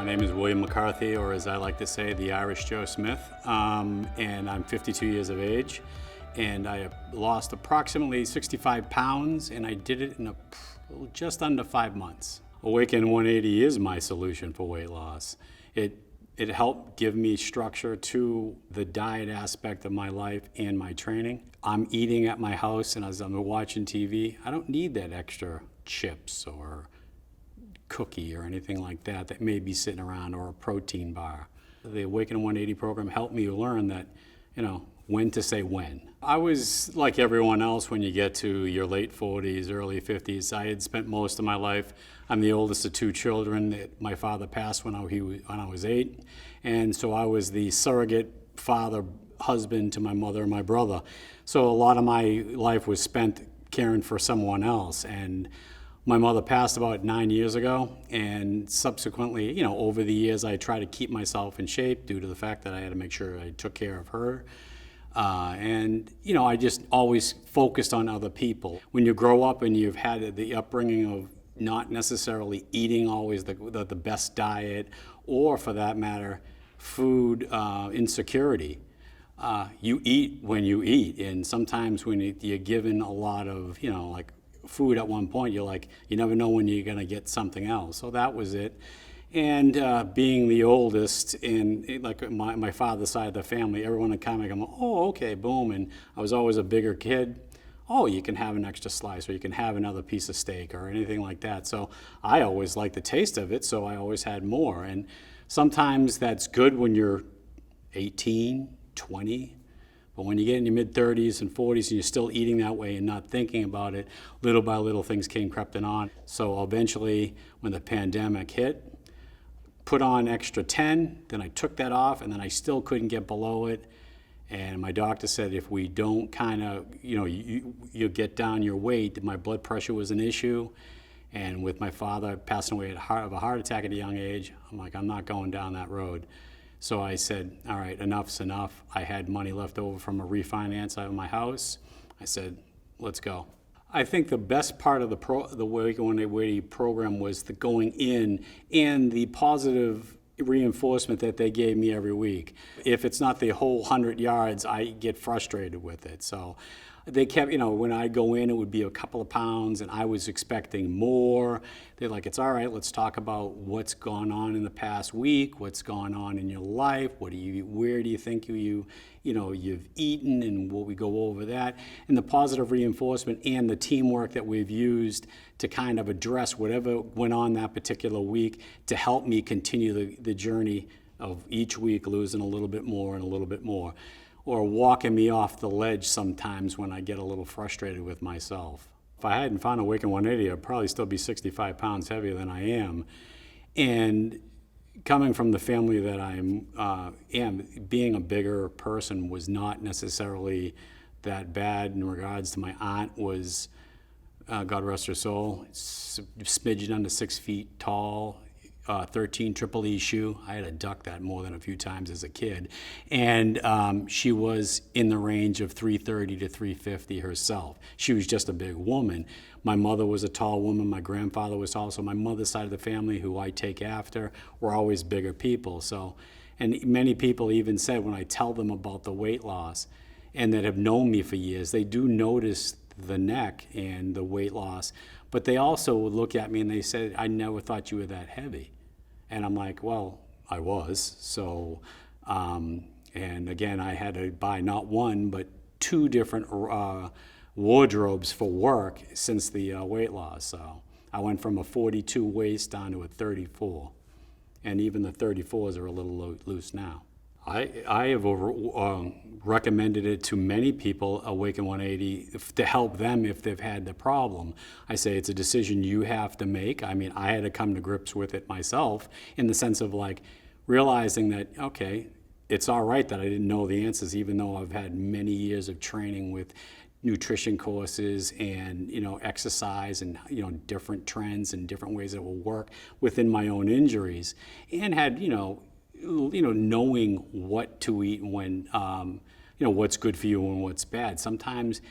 name is William McCarthy, or as I like to say, the Irish Joe Smith, and I'm 52 years of age, and I lost approximately 65 pounds, and I did it in just under 5 months. Awaken 180 is my solution for weight loss. It helped give me structure to the diet aspect of my life and my training. I'm eating at my house, and as I'm watching TV, I don't need that extra chips or cookie or anything like that may be sitting around, or a protein bar. The Awaken 180 program helped me learn that, when to say when. I was like everyone else when you get to your late 40s, early 50s. I had spent most of my life, I'm the oldest of 2 children. My father passed when I was 8, and so I was the surrogate father, husband to my mother and my brother. So a lot of my life was spent caring for someone else, and my mother passed about 9 years ago, and subsequently, over the years, I tried to keep myself in shape due to the fact that I had to make sure I took care of her. I just always focused on other people. When you grow up and you've had the upbringing of not necessarily eating always the best diet, or for that matter, food insecurity, you eat when you eat, and sometimes when you're given a lot of, like food at one point, you never know when you're gonna get something else. So that was it. And being the oldest in like my father's side of the family, everyone would kind of go, oh, okay, boom. And I was always a bigger kid. Oh, you can have an extra slice, or you can have another piece of steak or anything like that. So I always liked the taste of it, so I always had more. And sometimes that's good when you're 18, 20, but when you get in your mid-30s and 40s and you're still eating that way and not thinking about it, little by little things came creeping on. So eventually, when the pandemic hit, put on extra 10, then I took that off, and then I still couldn't get below it. And my doctor said if we don't kind of, you get down your weight, my blood pressure was an issue. And with my father passing away of a heart attack at a young age, I'm like, I'm not going down that road. So I said, all right, enough's enough. I had money left over from a refinance out of my house. I said, let's go. I think the best part of the Awaken 180 program was the going in and the positive reinforcement that they gave me every week. If it's not the whole 100 yards, I get frustrated with it. So they kept, when I go in, it would be a couple of pounds, and I was expecting more. They're like, it's all right, let's talk about what's gone on in the past week, what's gone on in your life, where do you think you've eaten, and will we go over that? And the positive reinforcement and the teamwork that we've used to kind of address whatever went on that particular week to help me continue the journey of each week losing a little bit more and a little bit more, or walking me off the ledge sometimes when I get a little frustrated with myself. If I hadn't found Awaken 180, I'd probably still be 65 pounds heavier than I am. And coming from the family that I am, being a bigger person was not necessarily that bad in regards to my aunt was, God rest her soul, smidgen under 6 feet tall, 13 triple E shoe. I had to duck that more than a few times as a kid. And she was in the range of 330 to 350 herself. She was just a big woman. My mother was a tall woman. My grandfather was tall. So my mother's side of the family, who I take after, were always bigger people. So, and many people even said when I tell them about the weight loss and that have known me for years, they do notice the neck and the weight loss, but they also would look at me and they said, I never thought you were that heavy. And I'm like, well, I was. So, and again, I had to buy not one, but 2 different wardrobes for work since the weight loss. So I went from a 42 waist down to a 34. And even the 34s are a little loose now. I have recommended it to many people, Awaken 180, to help them if they've had the problem. I say it's a decision you have to make. I mean, I had to come to grips with it myself in the sense of like realizing that, okay, it's all right that I didn't know the answers, even though I've had many years of training with nutrition courses and exercise and different trends and different ways that will work within my own injuries, and had knowing what to eat when what's good for you and what's bad. Sometimes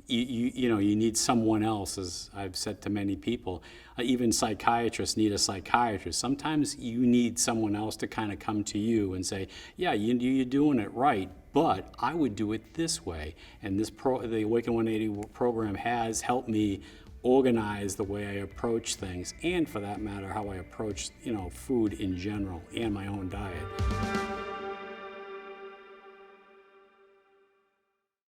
you need someone else, as I've said to many people. Even psychiatrists need a psychiatrist. Sometimes you need someone else to kind of come to you and say, yeah, you're doing it right, but I would do it this way. And the Awaken 180 program has helped me organize the way I approach things, and for that matter, how I approach food in general and my own diet.